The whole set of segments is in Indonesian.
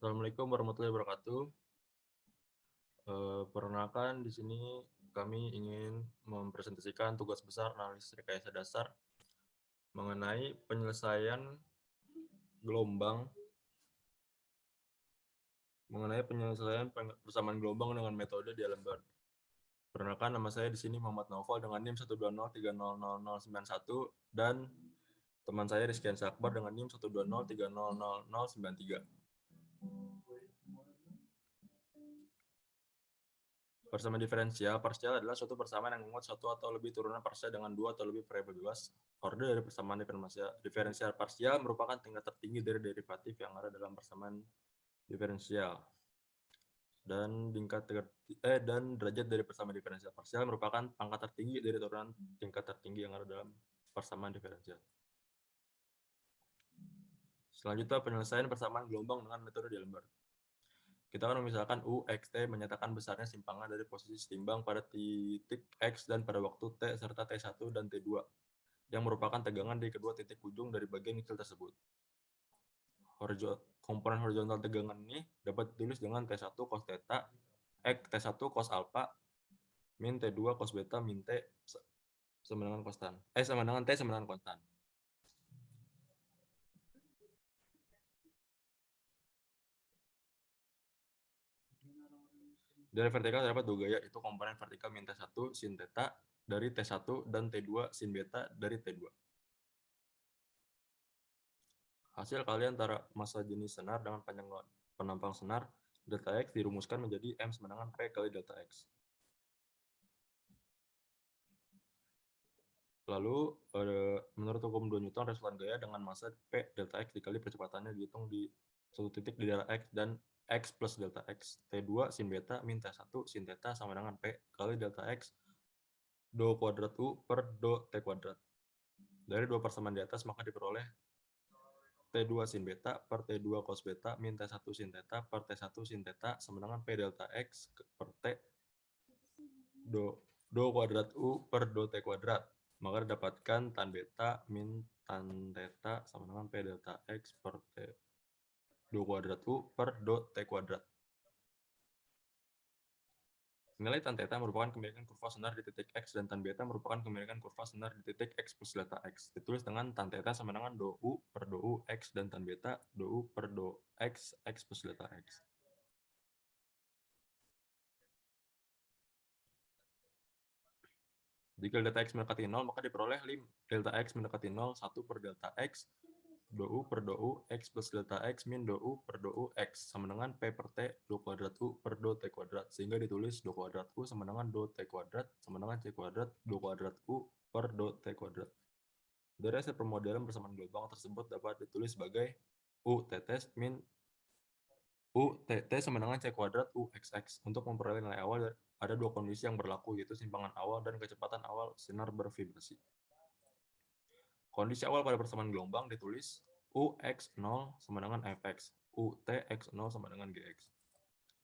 Assalamualaikum warahmatullahi wabarakatuh. Perkenalkan di sini kami ingin mempresentasikan tugas besar analisis rekayasa dasar mengenai penyelesaian gelombang persamaan gelombang dengan metode D'Alembert. Perkenalkan, nama saya di sini Muhammad Naufal dengan NIM 120300091 dan teman saya Rizkian Akbar dengan NIM 120300093. Persamaan diferensial parsial adalah suatu persamaan yang memuat satu atau lebih turunan parsial dengan dua atau lebih variabel bebas. Orde dari persamaan diferensial parsial merupakan tingkat tertinggi dari derivatif yang ada dalam persamaan diferensial. Dan derajat dari persamaan diferensial parsial merupakan pangkat tertinggi dari turunan tingkat tertinggi yang ada dalam persamaan diferensial. Selanjutnya, penyelesaian persamaan gelombang dengan metode D'Alembert. Kita akan memisahkan U, X, T menyatakan besarnya simpangan dari posisi setimbang pada titik X dan pada waktu T serta T1 dan T2 yang merupakan tegangan di kedua titik ujung dari bagian kecil tersebut. Komponen horizontal tegangan ini dapat ditulis dengan T1 cos theta, T1 cos alpha, min T2 cos beta, min T sama dengan konstan. Sama dengan T sama dengan konstan. Dari vertikal terdapat dua gaya, itu komponen vertikal min T1 sin theta dari T1 dan T2 sin beta dari T2. Hasil kali antara massa jenis senar dengan panjang penampang senar delta X dirumuskan menjadi M sama dengan P kali delta X. Lalu, menurut hukum 2 Newton, resultan gaya dengan massa P delta X dikali percepatannya dihitung di suatu titik di daerah X dan X plus delta X. T2 sin beta min T1 sin theta sama dengan P kali delta X do kuadrat U per do T kuadrat. Dari dua persamaan di atas maka diperoleh T2 sin beta per T2 cos beta min T1 sin theta per T1 sin theta sama dengan P delta X per T do kuadrat U per do T kuadrat. Maka didapatkan tan beta min tan theta sama dengan P delta X per T do kuadrat U per do T kuadrat. Nilai tan theta merupakan kemiringan kurva senar di titik X dan tan beta merupakan kemiringan kurva senar di titik X plus delta X. Ditulis dengan tan theta sama dengan do U per do U X dan tan beta do U per do X plus delta X. Jika delta X mendekati 0, maka diperoleh delta X mendekati 0, 1 per delta X, do U per do U, X plus delta X min do U per do U X sama dengan P per T do kuadrat U per do T kuadrat. Sehingga ditulis do kuadrat U sama dengan do T kuadrat sama dengan C kuadrat do kuadrat U per do T kuadrat. Dari hasil permodelan persamaan gelombang tersebut dapat ditulis sebagai U TT min U TT sama dengan C kuadrat U XX. Untuk memperoleh nilai awal ada dua kondisi yang berlaku, yaitu simpangan awal dan kecepatan awal sinar bervibrasi. Kondisi awal pada persamaan gelombang ditulis UX0 sama dengan Fx, UTX0 sama dengan Gx.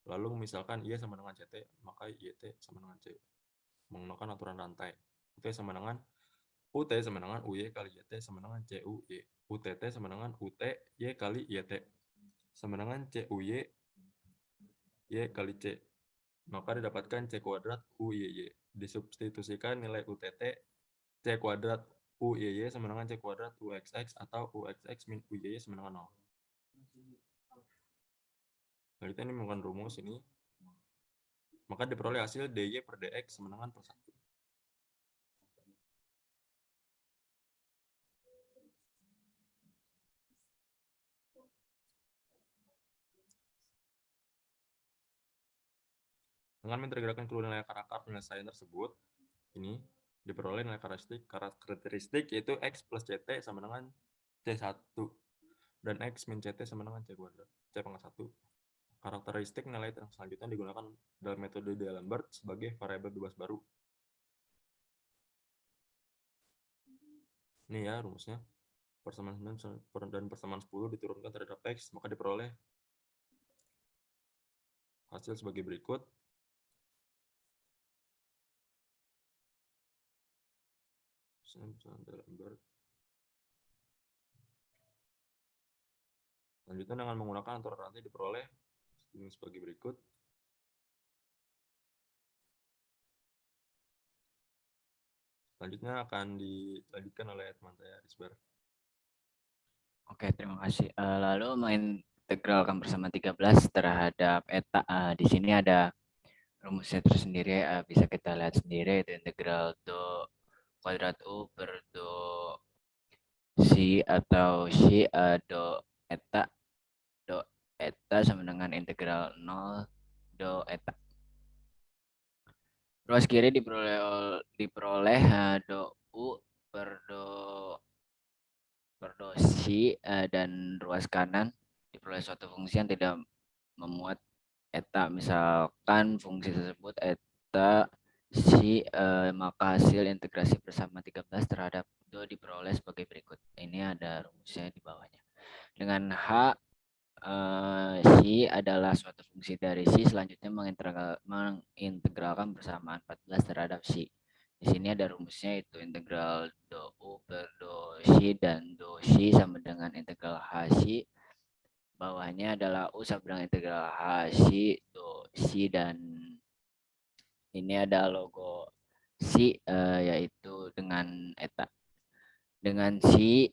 Lalu misalkan Y sama dengan CT, maka YT sama dengan C. Menggunakan aturan rantai. UT sama dengan UY kali YT sama dengan CUY. UTT sama dengan UTY kali YT sama dengan CUY Y kali C. Maka didapatkan C kuadrat UYY. Disubstitusikan nilai UTT C kuadrat UYY sama dengan C kuadrat UXX atau UXX min UYY sama dengan 0. Nah, kita ini menggunakan rumus ini. Maka diperoleh hasil DY per DX sama dengan per 1. Dengan mentergerakan keluar nilai akar penyelesaian tersebut, ini diperoleh nilai karakteristik yaitu X plus CT sama dengan C1 dan X min CT sama dengan C kuadrat, C pangkat 1. Karakteristik nilai yang selanjutnya digunakan dalam metode D'Alembert sebagai variabel bebas baru. Ini ya rumusnya. Persamaan 9 dan persamaan 10 diturunkan terhadap X, maka diperoleh hasil sebagai berikut. Selanjutnya dengan menggunakan toleransi diperoleh ini sebagai berikut. Selanjutnya akan dilanjutkan oleh teman saya, Risbar. Oke, terima kasih. Lalu mengintegralkan bersama 13 terhadap eta. Di sini ada rumusnya tersendiri, bisa kita lihat sendiri, itu integral do kuadrat U per do si atau si do eta sama dengan integral 0 do eta. Ruas kiri diperoleh do U per do si, dan ruas kanan diperoleh suatu fungsi yang tidak memuat eta. Misalkan fungsi tersebut eta si, maka hasil integrasi bersama 13 terhadap do diperoleh sebagai berikut. Ini ada rumusnya di bawahnya. Dengan H, si adalah suatu fungsi dari si, selanjutnya mengintegralkan bersamaan 14 terhadap si. Di sini ada rumusnya, itu integral do U per do si, dan do si sama dengan integral H si. Bawahnya adalah U sama dengan integral H si do si, dan ini ada logo si, yaitu dengan eta. Dengan si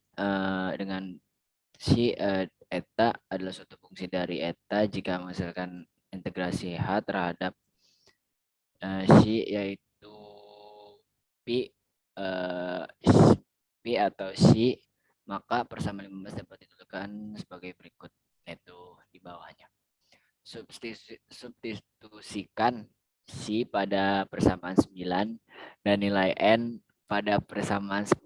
eta adalah suatu fungsi dari eta jika menghasilkan integrasi H terhadap si, yaitu pi pi atau si, maka persamaan 15 dapat ditentukan sebagai berikut, yaitu di bawahnya. Substitusikan si pada persamaan 9 dan nilai n pada persamaan 10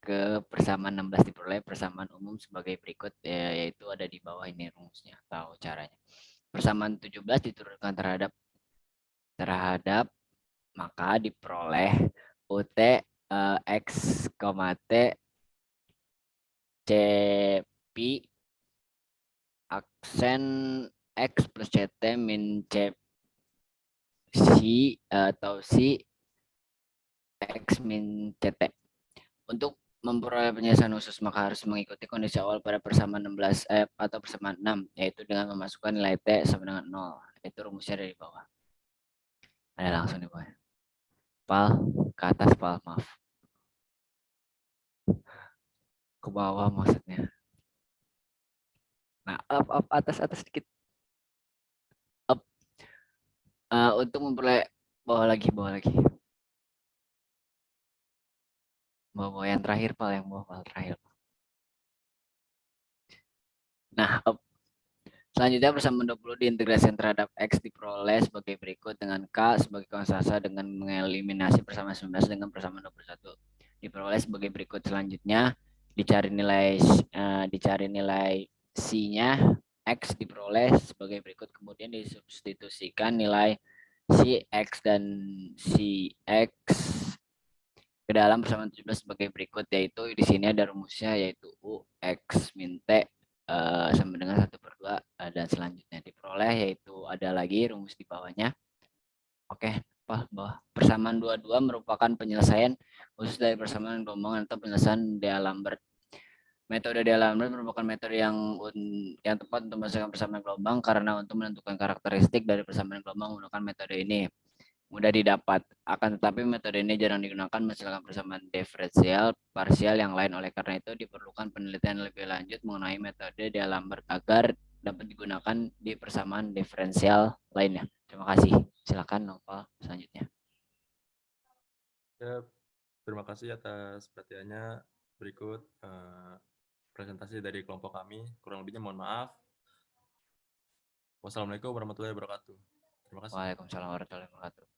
ke persamaan 16 diperoleh persamaan umum sebagai berikut, yaitu ada di bawah ini rumusnya atau caranya. Persamaan 17 diturunkan terhadap maka diperoleh UT X, T C pi aksen X plus CT min C si atau si X min CT. Untuk memperoleh penyelesaian khusus maka harus mengikuti kondisi awal pada persamaan 16 atau persamaan 6, yaitu dengan memasukkan nilai T sama dengan 0. Itu rumusnya dari bawah. Ada langsung di bawah. Pal, ke atas pal, maaf. Ke bawah maksudnya. Nah, up atas sedikit. Up. Untuk memperoleh bawah lagi. Bawah yang terakhir pal, yang bawah terakhir. Nah, up. Selanjutnya persamaan 20 diintegrasikan terhadap X diperoleh sebagai berikut dengan K sebagai konstanta dengan mengeliminasi persamaan 19 dengan persamaan 21. Diperoleh sebagai berikut. Selanjutnya dicari nilai C-nya, X diperoleh sebagai berikut. Kemudian disubstitusikan nilai si X dan si X ke dalam persamaan 17 sebagai berikut, yaitu di sini ada rumusnya, yaitu U X min T sama dengan 1/2, dan selanjutnya diperoleh, yaitu ada lagi rumus di bawahnya. Oke, bawah. Persamaan 22 merupakan penyelesaian khusus dari persamaan gelombang atau penyelesaian D'Alembert. Metode D'Alembert merupakan metode yang tepat untuk menyelesaikan persamaan gelombang karena untuk menentukan karakteristik dari persamaan gelombang menggunakan metode ini mudah didapat. Akan tetapi metode ini jarang digunakan menyelesaikan persamaan diferensial parsial yang lain. Oleh karena itu diperlukan penelitian lebih lanjut mengenai metode D'Alembert agar dapat digunakan di persamaan diferensial lainnya. Terima kasih. Silakan Nopal selanjutnya. Ya, terima kasih atas perhatiannya. Berikut presentasi dari kelompok kami. Kurang lebihnya mohon maaf. Wassalamualaikum warahmatullahi wabarakatuh. Terima kasih. Waalaikumsalam warahmatullahi wabarakatuh.